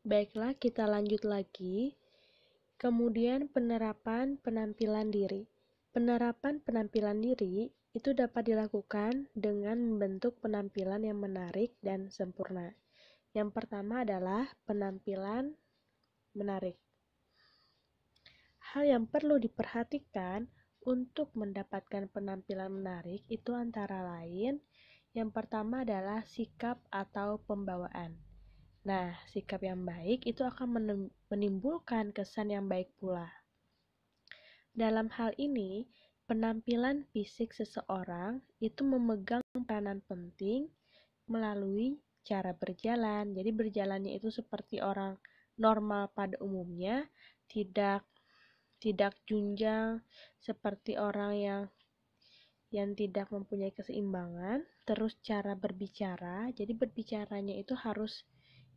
Baiklah, kita lanjut lagi. Kemudian penerapan penampilan diri. Penerapan penampilan diri itu dapat dilakukan dengan membentuk penampilan yang menarik dan sempurna. Yang pertama adalah penampilan menarik. Hal yang perlu diperhatikan untuk mendapatkan penampilan menarik itu antara lain, yang pertama adalah sikap atau pembawaan. Nah, sikap yang baik itu akan menimbulkan kesan yang baik pula. Dalam hal ini, penampilan fisik seseorang itu memegang peranan penting melalui cara berjalan. Jadi berjalannya itu seperti orang normal pada umumnya, tidak tidak junjang seperti orang yang tidak mempunyai keseimbangan. Terus cara berbicara, jadi berbicaranya itu harus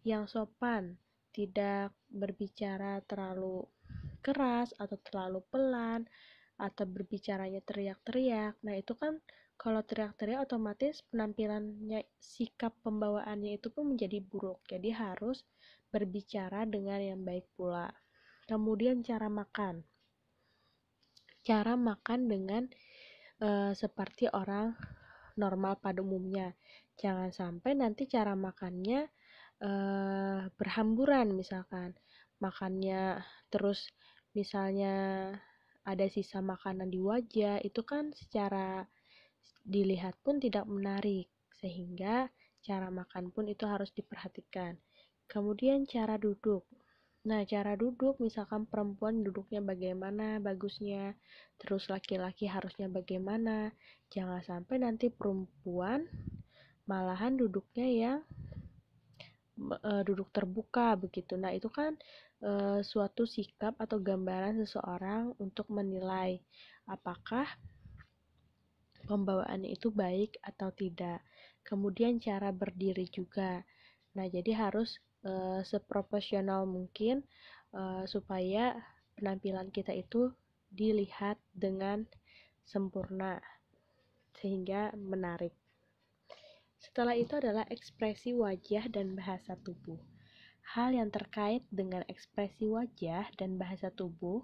yang sopan, tidak berbicara terlalu keras atau terlalu pelan atau berbicaranya teriak-teriak. Nah, itu kan kalau teriak-teriak otomatis penampilannya, sikap pembawaannya itu pun menjadi buruk. Jadi harus berbicara dengan yang baik pula. Kemudian cara makan. Cara makan dengan seperti orang normal pada umumnya. Jangan sampai nanti cara makannya berhamburan, misalkan makannya terus misalnya ada sisa makanan di wajah, itu kan secara dilihat pun tidak menarik, sehingga cara makan pun itu harus diperhatikan. Kemudian cara duduk. Nah, cara duduk, misalkan perempuan duduknya bagaimana bagusnya, terus laki-laki harusnya bagaimana. Jangan sampai nanti perempuan malahan duduknya yang duduk terbuka begitu. Nah, itu kan suatu sikap atau gambaran seseorang untuk menilai apakah pembawaannya itu baik atau tidak. Kemudian cara berdiri juga. Nah, jadi harus seproporsional mungkin supaya penampilan kita itu dilihat dengan sempurna sehingga menarik. Setelah itu adalah ekspresi wajah dan bahasa tubuh. Hal yang terkait dengan ekspresi wajah dan bahasa tubuh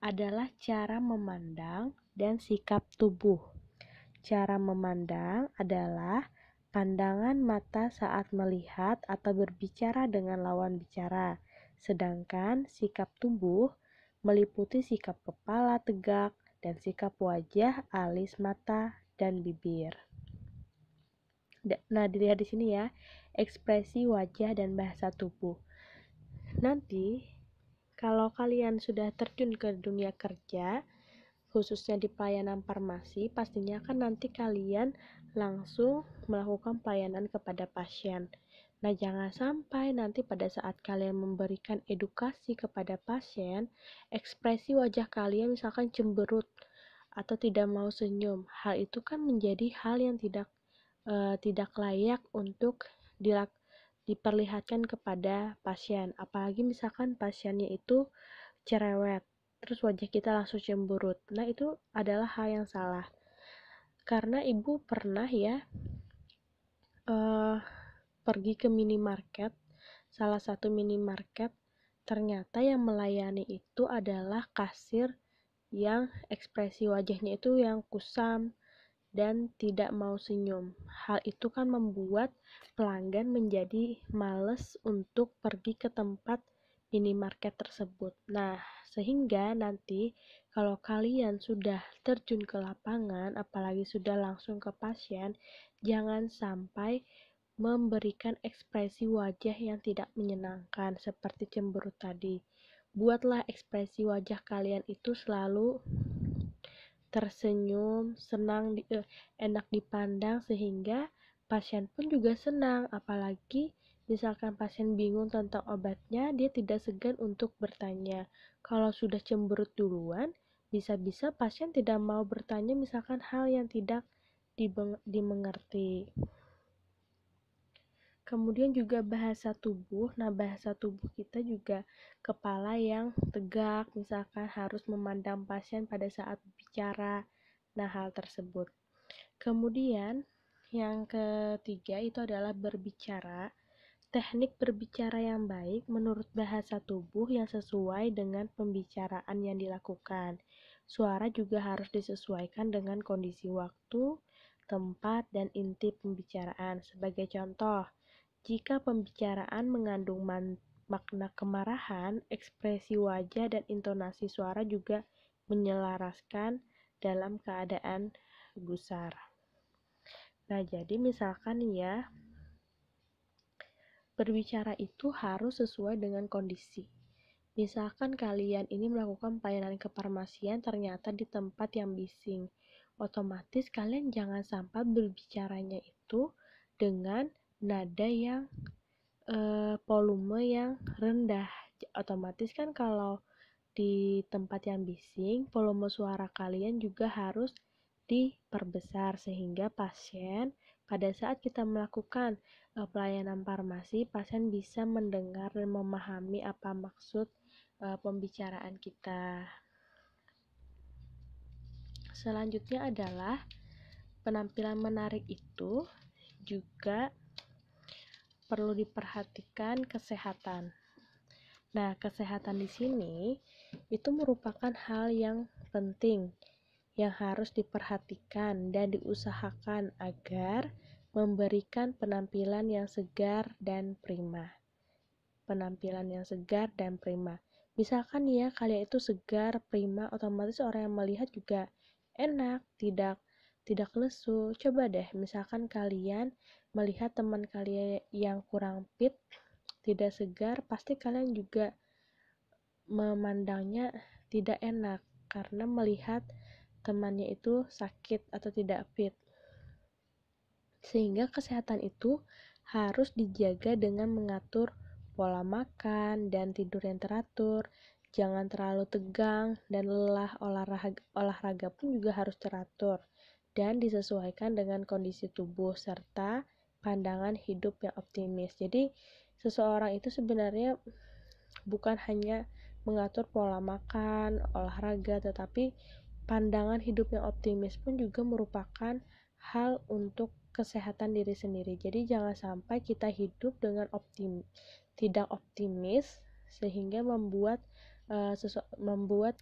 adalah cara memandang dan sikap tubuh. Cara memandang adalah pandangan mata saat melihat atau berbicara dengan lawan bicara, sedangkan sikap tubuh meliputi sikap kepala tegak dan sikap wajah, alis, mata, dan bibir. Nah, dilihat di sini ya, ekspresi wajah dan bahasa tubuh. Nanti, kalau kalian sudah terjun ke dunia kerja, khususnya di pelayanan farmasi, pastinya kan nanti kalian langsung melakukan pelayanan kepada pasien. Nah, jangan sampai nanti pada saat kalian memberikan edukasi kepada pasien, ekspresi wajah kalian misalkan cemberut atau tidak mau senyum. Hal itu kan menjadi hal yang tidak layak untuk diperlihatkan kepada pasien. Apalagi misalkan pasiennya itu cerewet, terus wajah kita langsung cemberut. Nah, itu adalah hal yang salah. Karena ibu pernah ya pergi ke minimarket, salah satu minimarket, ternyata yang melayani itu adalah kasir yang ekspresi wajahnya itu yang kusam dan tidak mau senyum. Hal itu kan membuat pelanggan menjadi males untuk pergi ke tempat minimarket tersebut. Nah, sehingga nanti kalau kalian sudah terjun ke lapangan, apalagi sudah langsung ke pasien, jangan sampai memberikan ekspresi wajah yang tidak menyenangkan seperti cemberut tadi. Buatlah ekspresi wajah kalian itu selalu tersenyum, senang, enak dipandang, sehingga pasien pun juga senang. Apalagi misalkan pasien bingung tentang obatnya, dia tidak segan untuk bertanya. Kalau sudah cemberut duluan, bisa-bisa pasien tidak mau bertanya misalkan hal yang tidak dimengerti. Kemudian juga bahasa tubuh. Nah, bahasa tubuh kita juga kepala yang tegak, misalkan harus memandang pasien pada saat bicara. Nah, hal tersebut. Kemudian yang ketiga itu adalah berbicara. Teknik berbicara yang baik menurut bahasa tubuh yang sesuai dengan pembicaraan yang dilakukan. Suara juga harus disesuaikan dengan kondisi waktu, tempat, dan inti pembicaraan. Sebagai contoh, jika pembicaraan mengandung makna kemarahan, ekspresi wajah dan intonasi suara juga menyelaraskan dalam keadaan gusar. Nah, jadi misalkan ya, berbicara itu harus sesuai dengan kondisi. Misalkan kalian ini melakukan pelayanan kefarmasian ternyata di tempat yang bising. Otomatis kalian jangan sampai berbicaranya itu dengan nada yang volume yang rendah. Otomatis kan kalau di tempat yang bising, volume suara kalian juga harus diperbesar sehingga pasien pada saat kita melakukan pelayanan farmasi, pasien bisa mendengar dan memahami apa maksud pembicaraan kita. Selanjutnya adalah penampilan menarik itu juga perlu diperhatikan kesehatan. Nah, kesehatan di sini itu merupakan hal yang penting yang harus diperhatikan dan diusahakan agar memberikan penampilan yang segar dan prima. Penampilan yang segar dan prima. Misalkan ya, kalian itu segar, prima, otomatis orang yang melihat juga enak, tidak lesu. Coba deh, misalkan kalian melihat teman kalian yang kurang fit, tidak segar, pasti kalian juga memandangnya tidak enak karena melihat temannya itu sakit atau tidak fit. Sehingga kesehatan itu harus dijaga dengan mengatur pola makan dan tidur yang teratur. Jangan terlalu tegang dan lelah. Olahraga pun juga harus teratur dan disesuaikan dengan kondisi tubuh serta pandangan hidup yang optimis. Jadi seseorang itu sebenarnya bukan hanya mengatur pola makan, olahraga, tetapi pandangan hidup yang optimis pun juga merupakan hal untuk kesehatan diri sendiri. Jadi jangan sampai kita hidup dengan tidak optimis sehingga membuat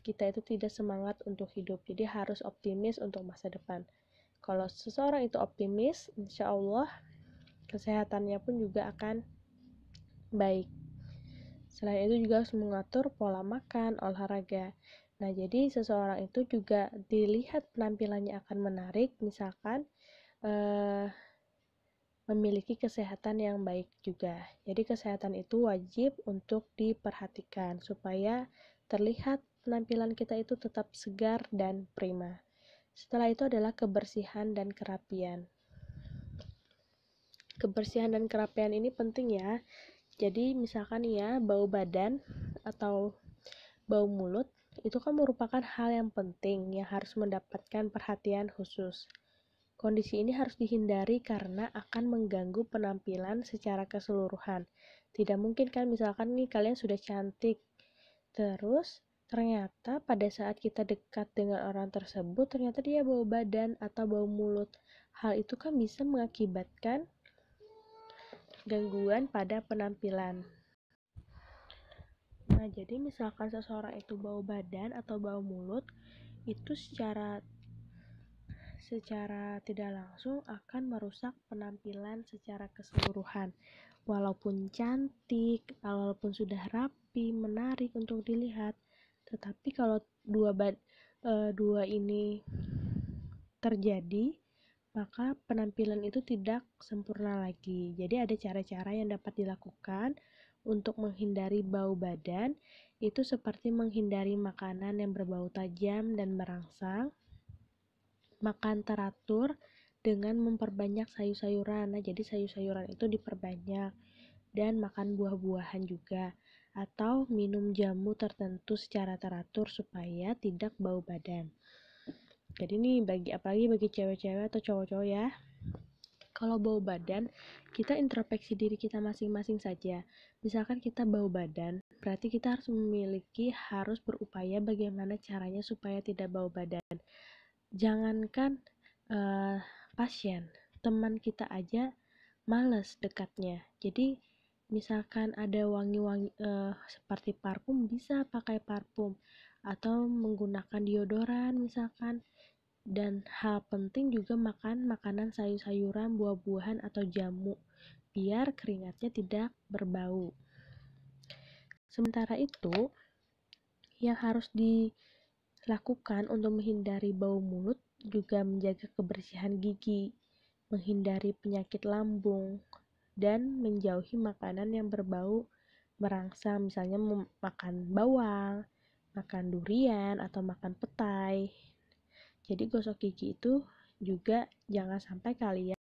kita itu tidak semangat untuk hidup. Jadi harus optimis untuk masa depan. Kalau seseorang itu optimis, insya Allah kesehatannya pun juga akan baik. Selain itu juga harus mengatur pola makan, olahraga. Nah, jadi seseorang itu juga dilihat penampilannya akan menarik, misalkan memiliki kesehatan yang baik juga. Jadi kesehatan itu wajib untuk diperhatikan supaya terlihat penampilan kita itu tetap segar dan prima. Setelah itu adalah kebersihan dan kerapian. Kebersihan dan kerapian ini penting ya. Jadi misalkan ya, bau badan atau bau mulut itu kan merupakan hal yang penting yang harus mendapatkan perhatian khusus. Kondisi ini harus dihindari karena akan mengganggu penampilan secara keseluruhan. Tidak mungkin kan misalkan nih kalian sudah cantik, terus ternyata pada saat kita dekat dengan orang tersebut ternyata dia bau badan atau bau mulut. Hal itu kan bisa mengakibatkan gangguan pada penampilan. Nah, jadi misalkan seseorang itu bau badan atau bau mulut, itu secara tidak langsung akan merusak penampilan secara keseluruhan. Walaupun cantik, walaupun sudah rapi, menarik untuk dilihat, tetapi kalau dua ini terjadi, maka penampilan itu tidak sempurna lagi. Jadi ada cara-cara yang dapat dilakukan untuk menghindari bau badan, itu seperti menghindari makanan yang berbau tajam dan merangsang, makan teratur dengan memperbanyak sayur-sayuran. Nah, jadi sayur-sayuran itu diperbanyak dan makan buah-buahan juga, atau minum jamu tertentu secara teratur supaya tidak bau badan. Jadi ini apalagi bagi cewek-cewek atau cowok-cowok ya, kalau bau badan, kita introspeksi diri kita masing-masing saja. Misalkan kita bau badan, berarti kita harus berupaya bagaimana caranya supaya tidak bau badan. Jangankan pasien, teman kita aja males dekatnya. Jadi Misalkan ada wangi-wangi seperti parfum, bisa pakai parfum atau menggunakan deodoran misalkan. Dan hal penting juga makan makanan sayur-sayuran, buah-buahan atau jamu biar keringatnya tidak berbau. Sementara itu, yang harus dilakukan untuk menghindari bau mulut juga menjaga kebersihan gigi, menghindari penyakit lambung, dan menjauhi makanan yang berbau merangsang, misalnya makan bawang, makan durian, atau makan petai. Jadi gosok gigi itu juga jangan sampai kalian